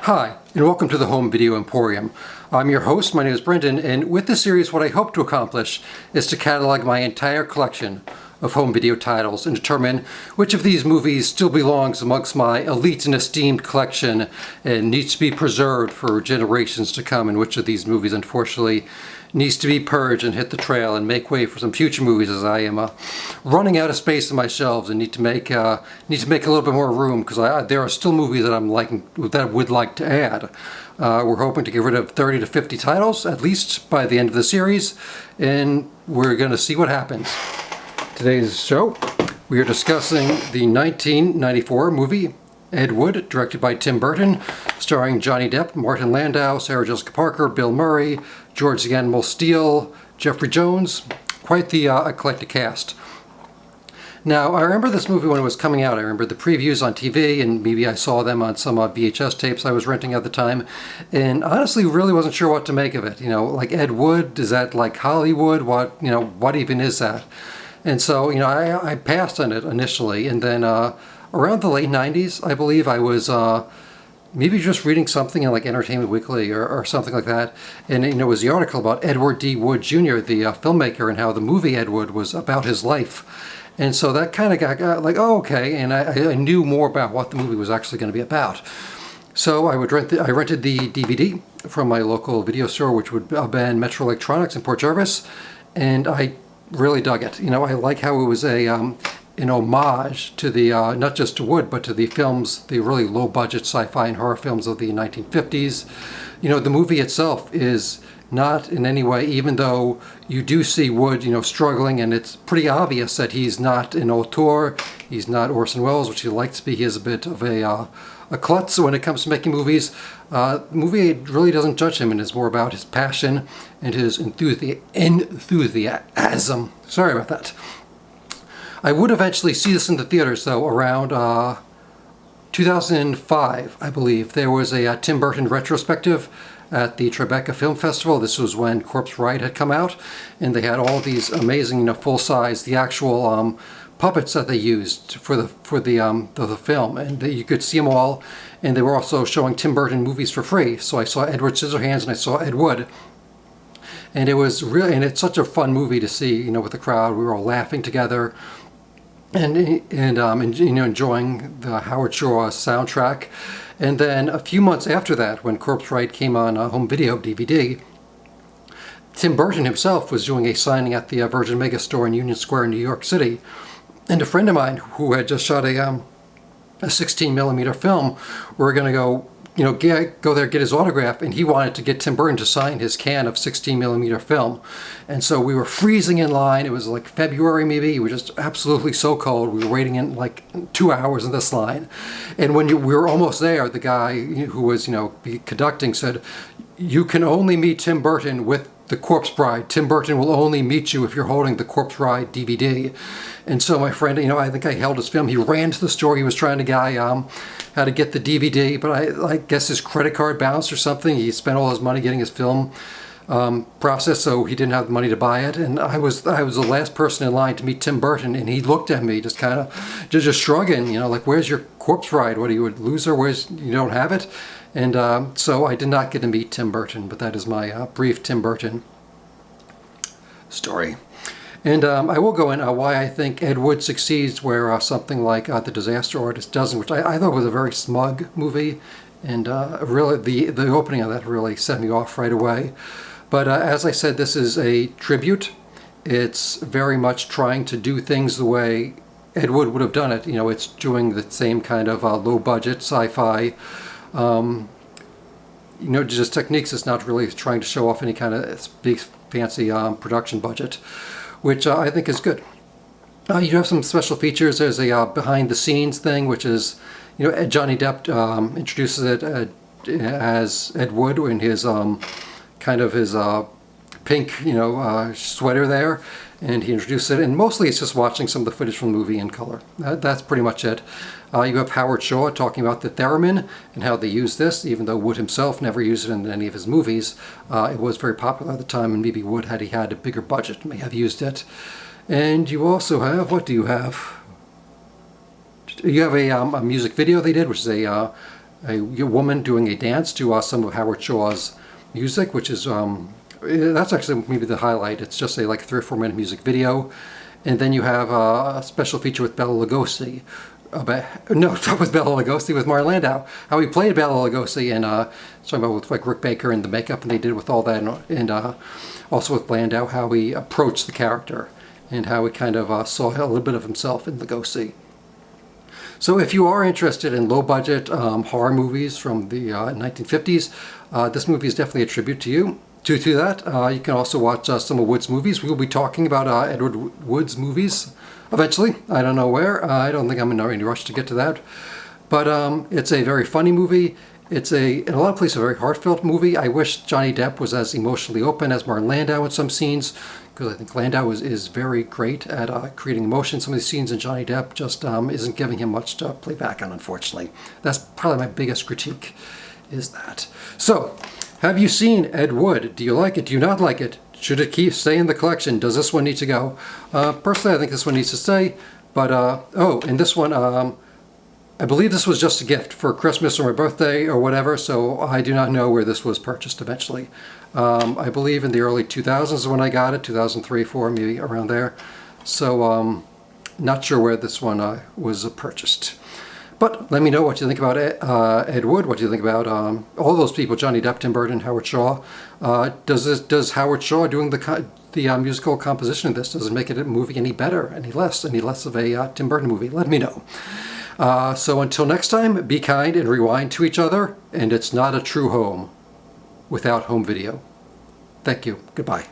Hi, and welcome to the Home Video Emporium. I'm your host, my name is Brendan, and with this series what I hope to accomplish is to catalog my entire collection of home video titles and determine which of these movies still belongs amongst my elite and esteemed collection and needs to be preserved for generations to come, and which of these movies unfortunately needs to be purged and hit the trail and make way for some future movies, as I am running out of space in my shelves and need to make a little bit more room, because there are still movies that I would like to add. We're hoping to get rid of 30 to 50 titles at least by the end of the series, and we're going to see what happens. Today's show, we are discussing the 1994 movie Ed Wood, directed by Tim Burton, starring Johnny Depp, Martin Landau, Sarah Jessica Parker, Bill Murray, George the Animal Steele, Jeffrey Jones. Quite the eclectic cast. Now, I remember this movie when it was coming out. I remember the previews on TV, and maybe I saw them on some VHS tapes I was renting at the time, and honestly really wasn't sure what to make of it. You know, like Ed Wood, is that like Hollywood? What even is that? And so, I passed on it initially, and then around the late 90s, I believe, I was maybe just reading something in like Entertainment Weekly or something like that, and it was the article about Edward D. Wood Jr., the filmmaker, and how the movie Ed Wood was about his life. And so that kind of got like, oh, okay, and I knew more about what the movie was actually going to be about. So I rented the DVD from my local video store, which would have been Metro Electronics in Port Jervis, and I really dug it. I like how it was an homage to the not just to Wood, but to the films, the really low-budget sci-fi and horror films of the 1950s. The movie itself is not in any way, even though you do see Wood, struggling, and it's pretty obvious that he's not an auteur, he's not Orson Welles, which he likes to be. He is a bit of a klutz when it comes to making movies. The movie really doesn't judge him, and it's more about his passion and his enthusiasm. Sorry about that. I would eventually see this in the theaters, though, around 2005, I believe. There was a Tim Burton retrospective at the Tribeca Film Festival. This was when Corpse Bride had come out, and they had all these amazing, full-size, the actual puppets that they used for the film, and you could see them all. And they were also showing Tim Burton movies for free. So I saw Edward Scissorhands and I saw Ed Wood, and it was really, and it's such a fun movie to see. With the crowd, we were all laughing together, and enjoying the Howard Shore soundtrack. And then a few months after that, when Corpse Bride came on home video DVD, Tim Burton himself was doing a signing at the Virgin Mega Store in Union Square in New York City. And a friend of mine who had just shot a 16mm film, we were going to go, go there, get his autograph, and he wanted to get Tim Burton to sign his can of 16mm film. And so we were freezing in line. It was like February maybe. It was just absolutely so cold. We were waiting in like 2 hours in this line. And when we were almost there, the guy who was, conducting said, "You can only meet Tim Burton with the Corpse Bride. Tim Burton will only meet you if you're holding the Corpse Bride DVD." And so my friend, I think I held his film. He ran to the store. He was trying to how to get the DVD, but I guess his credit card bounced or something. He spent all his money getting his film processed, so he didn't have the money to buy it. And I was the last person in line to meet Tim Burton, and he looked at me just kind of just shrugging, like, "Where's your Corpse Bride? What are you, a loser? You don't have it?" And so I did not get to meet Tim Burton, but that is my brief Tim Burton story. And I will go in why I think Ed Wood succeeds where something like The Disaster Artist doesn't, which I thought was a very smug movie, and really the opening of that really set me off right away. But as I said, this is a tribute. It's very much trying to do things the way Ed Wood would have done it. It's doing the same kind of low-budget sci-fi, just techniques. It's not really trying to show off any kind of big fancy production budget, which I think is good. You do have some special features. There's a behind-the-scenes thing, which is, Johnny Depp introduces it as Ed Wood in his kind of his pink, sweater there, and he introduced it. And mostly it's just watching some of the footage from the movie in color. That's pretty much it. You have Howard Shore talking about the theremin and how they use this, even though Wood himself never used it in any of his movies. It was very popular at the time, and maybe Wood, had he had a bigger budget, may have used it. And you also have, what do you have? You have a music video they did, which is a woman doing a dance to some of Howard Shaw's music, which is that's actually maybe the highlight. It's just a like 3 or 4 minute music video, and then you have a special feature with Bela Lugosi. Not with Bela Lugosi, with Martin Landau. How he played Bela Lugosi, and talking about with like Rick Baker and the makeup and they did with all that, and also with Landau, how he approached the character and how he kind of saw a little bit of himself in Lugosi. So if you are interested in low-budget horror movies from the 1950s, this movie is definitely a tribute to you. To that, you can also watch some of Wood's movies. We will be talking about Edward Wood's movies eventually. I don't know where. I don't think I'm in any rush to get to that. But it's a very funny movie. It's in a lot of places, a very heartfelt movie. I wish Johnny Depp was as emotionally open as Martin Landau in some scenes, because I think Landau is very great at creating emotion. Some of these scenes, and Johnny Depp just isn't giving him much to play back on, unfortunately. That's probably my biggest critique, is that. So, have you seen Ed Wood? Do you like it? Do you not like it? Should it stay in the collection? Does this one need to go? Personally, I think this one needs to stay. But, and this one, I believe this was just a gift for Christmas or my birthday or whatever, so I do not know where this was purchased eventually. I believe in the early 2000s is when I got it, 2003, 4, maybe around there. So, not sure where this one was purchased. But let me know what you think about Ed Wood, what you think about all those people, Johnny Depp, Tim Burton, Howard Shaw. Does Howard Shaw doing the musical composition of this, does it make it a movie any better, any less of a Tim Burton movie? Let me know. So until next time, be kind and rewind to each other, and it's not a true home without home video. Thank you. Goodbye.